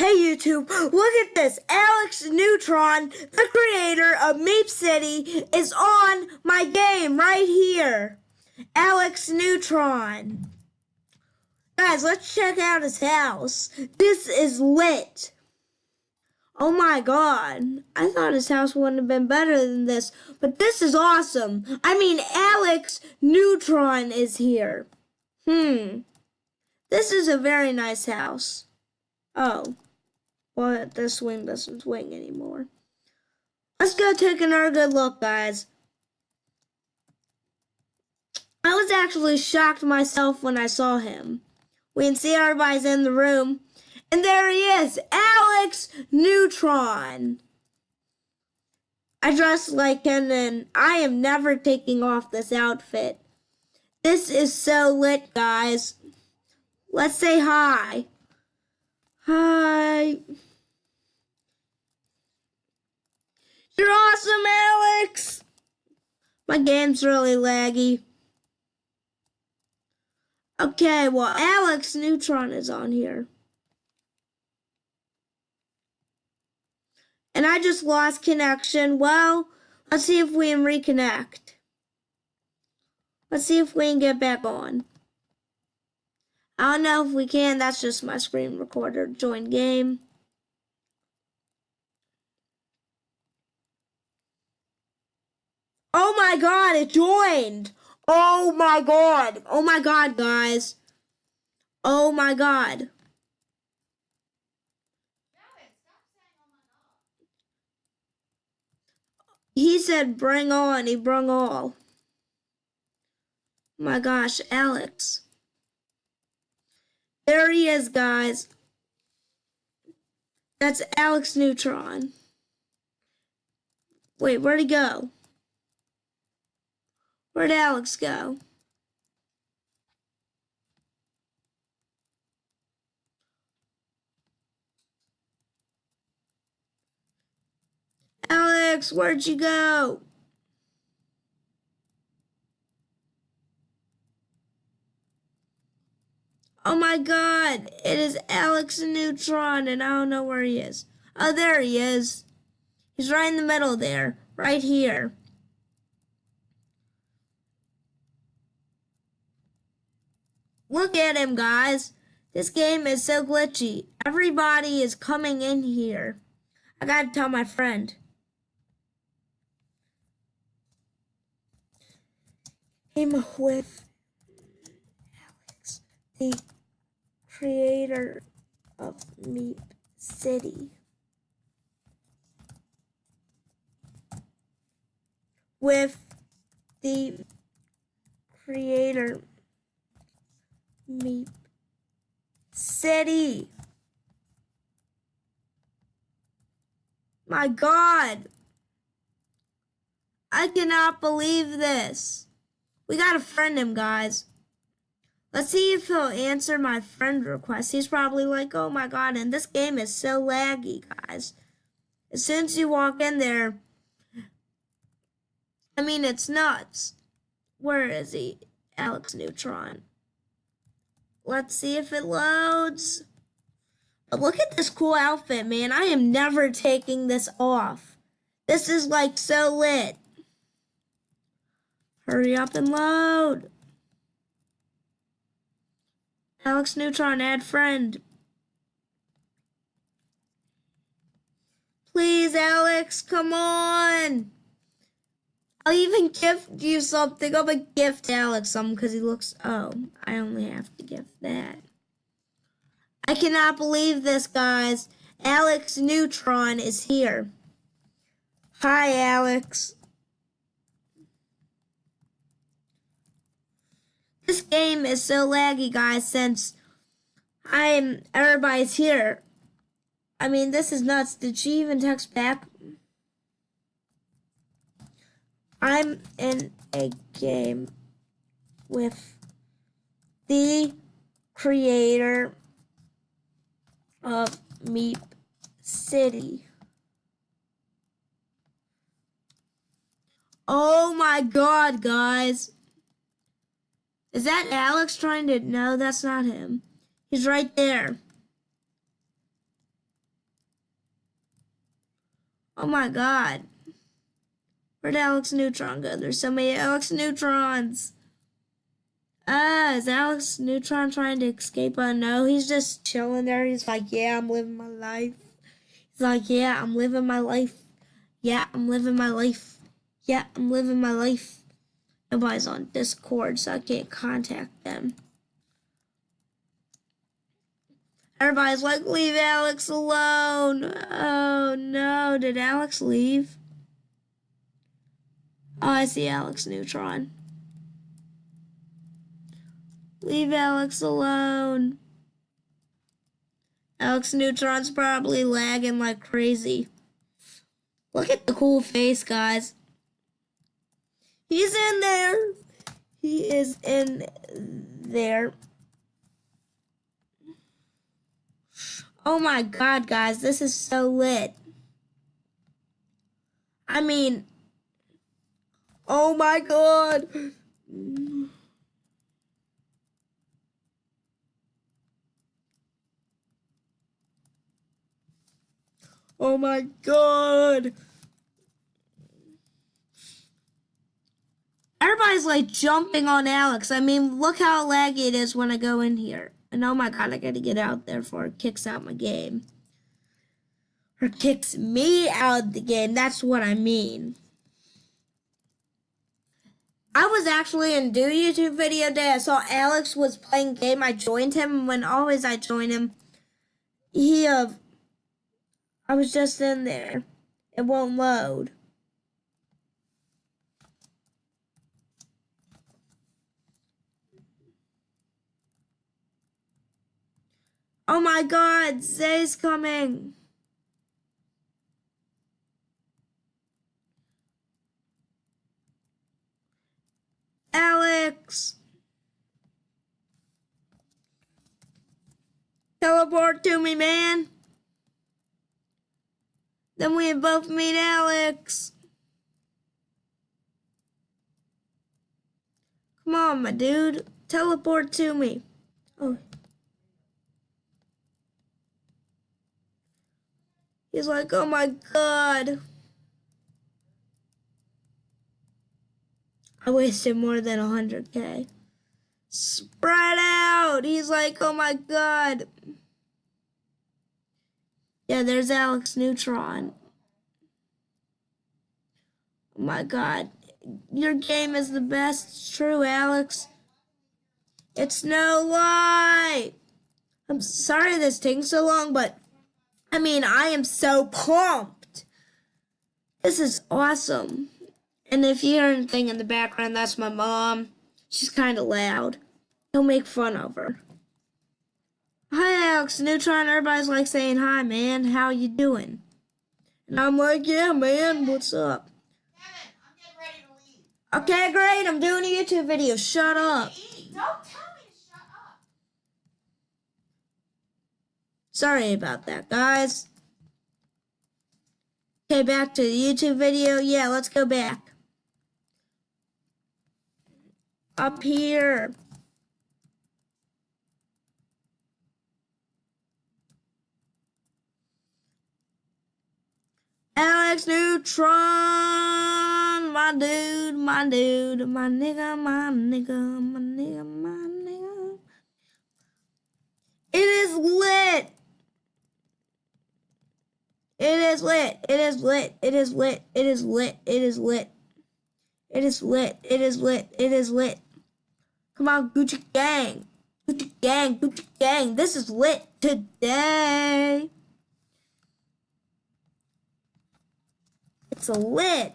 Hey YouTube, look at this. Alexnewtron, the creator of Meepcity, is on my game right here. Alexnewtron. Guys, let's check out his house. This is lit. Oh my god. I thought his house wouldn't have been better than this, but this is awesome. I mean, Alexnewtron is here. This is a very nice house. Oh. Well, this swing doesn't swing anymore. Let's go take another good look, guys. I was actually shocked myself when I saw him. We can see everybody's in the room. And there he is, Alexnewtron. I dress like him and I am never taking off this outfit. This is so lit, guys. Let's say hi. Hi. You're awesome, Alex! My game's really laggy. Okay, well, Alexnewtron is on here. And I just lost connection. Well, let's see if we can reconnect. Let's see if we can get back on. I don't know if we can. That's just my screen recorder. Join game. Oh my god, it joined. Oh my god. Oh my god, guys. Oh my god. He said bring on. He brung all. My gosh, Alex. There he is, guys. That's Alexnewtron. Wait, where'd he go? Where'd Alex go? Alex, where'd you go? Oh my god, it is Alexnewtron and I don't know where he is. Oh, there he is. He's right in the middle there, right here. Look at him, guys. This game is so glitchy. Everybody is coming in here. I gotta tell my friend. I'm with Alex, the creator of Meepcity. With the creator Meepcity. My god. I cannot believe this. We gotta friend him, guys. Let's see if he'll answer my friend request. He's probably like, oh my god, and this game is so laggy, guys. As soon as you walk in there, I mean, it's nuts. Where is he? Alexnewtron. Let's see if it loads. But look at this cool outfit, man. I am never taking this off. This is like so lit. Hurry up and load. Alexnewtron, add friend. Please, Alex, come on. I'll even gift you something. I'm gonna gift Alex something because he looks... Oh, I only have to gift that. I cannot believe this, guys. Alexnewtron is here. Hi, Alex. This game is so laggy, guys, since everybody's here. I mean, this is nuts. Did she even text back? I'm in a game with the creator of Meepcity. Oh my god, guys. Is that Alex trying to... No, that's not him. He's right there. Oh my god. Where'd Alexnewtron go? There's so many Alexnewtrons. Is Alexnewtron trying to escape? No, he's just chilling there. He's like, yeah, I'm living my life. He's like, yeah, I'm living my life. Yeah, I'm living my life. Yeah, I'm living my life. Nobody's on Discord, so I can't contact them. Everybody's like, leave Alex alone. Oh no, did Alex leave? Oh, I see Alexnewtron. Leave Alex alone. Alexnewtron's probably lagging like crazy. Look at the cool face, guys. He's in there. He is in there. Oh my god, guys, this is so lit. I mean, oh my god. Oh my god. Everybody's like jumping on Alex. I mean, look how laggy it is when I go in here. And oh my god, I gotta get out there before it kicks out my game. Or kicks me out of the game. That's what I mean. I was actually in Do YouTube video day. I saw Alex was playing game. I joined him. And when always I join him, I was just in there. It won't load. Oh my god, Zay's coming. Alex. Teleport to me, man. Then we both meet Alex. Come on, my dude. Teleport to me. Oh. He's like, oh my god. I wasted more than 100K. Spread out. He's like, oh my god. Yeah, there's Alexnewtron. Oh my god. Your game is the best. It's true, Alex. It's no lie. I'm sorry this taking so long, but I mean, I am so pumped. This is awesome. And if you hear anything in the background, that's my mom. She's kind of loud. Don't make fun of her. Hi, Alexnewtron. Everybody's like saying, hi, man. How you doing? And I'm like, yeah, man. What's up? I'm getting ready to leave. Okay, great. I'm doing a YouTube video. Shut up. Don't tell me to shut up. Sorry about that, guys. Okay, back to the YouTube video. Yeah, let's go back. Up here. Alexnewtron, my dude, my dude, my nigga, my nigga, my nigga, my nigga. It is lit. It is lit. It is lit. It is lit. It is lit. It is lit. It is lit. It is lit. It is lit. Come on, Gucci gang. Gucci gang. Gucci gang. This is lit today. It's a lit.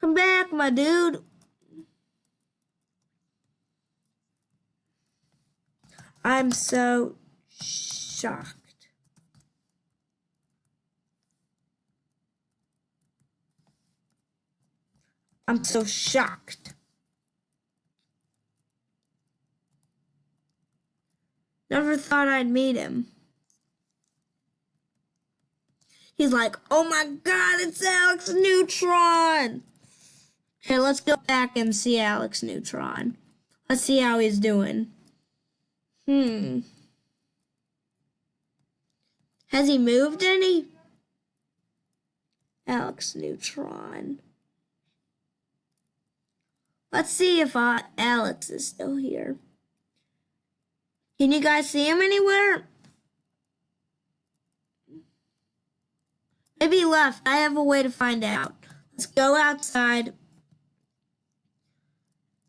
Come back, my dude. I'm so shocked. I'm so shocked. Never thought I'd meet him. He's like, oh my god, it's Alexnewtron. Okay, let's go back and see Alexnewtron. Let's see how he's doing. Has he moved any? Alexnewtron. Let's see if Alex is still here. Can you guys see him anywhere? Maybe he left. I have a way to find out. Let's go outside.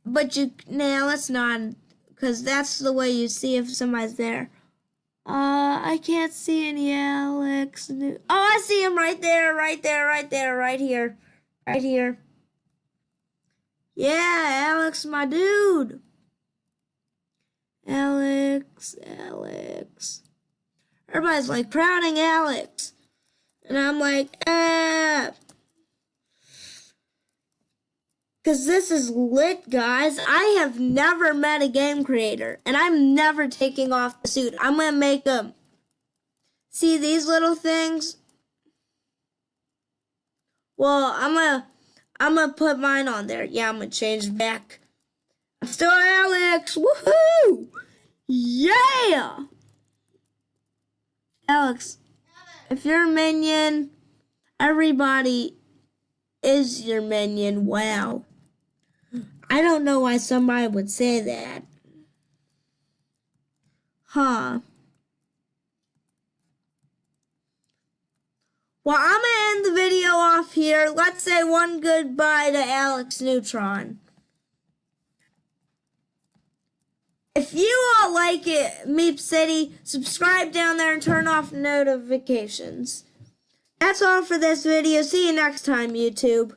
But let's not, because that's the way you see if somebody's there. I can't see any Alex. Oh, I see him right there, right here. Right here. Yeah, Alex, my dude. Alex. Everybody's like crowding Alex. And I'm like, because this is lit, guys. I have never met a game creator, and I'm never taking off the suit. I'm going to make them. See these little things? Well, I'm gonna put mine on there. Yeah, I'm going to change it back. I'm still Alex. Woohoo! Yeah! Alex, if you're a minion, everybody is your minion. Wow. I don't know why somebody would say that. Huh. Well, I'm going to end the video off here. Let's say one goodbye to Alexnewtron. If you all like it, Meepcity, subscribe down there and turn off notifications. That's all for this video. See you next time, YouTube.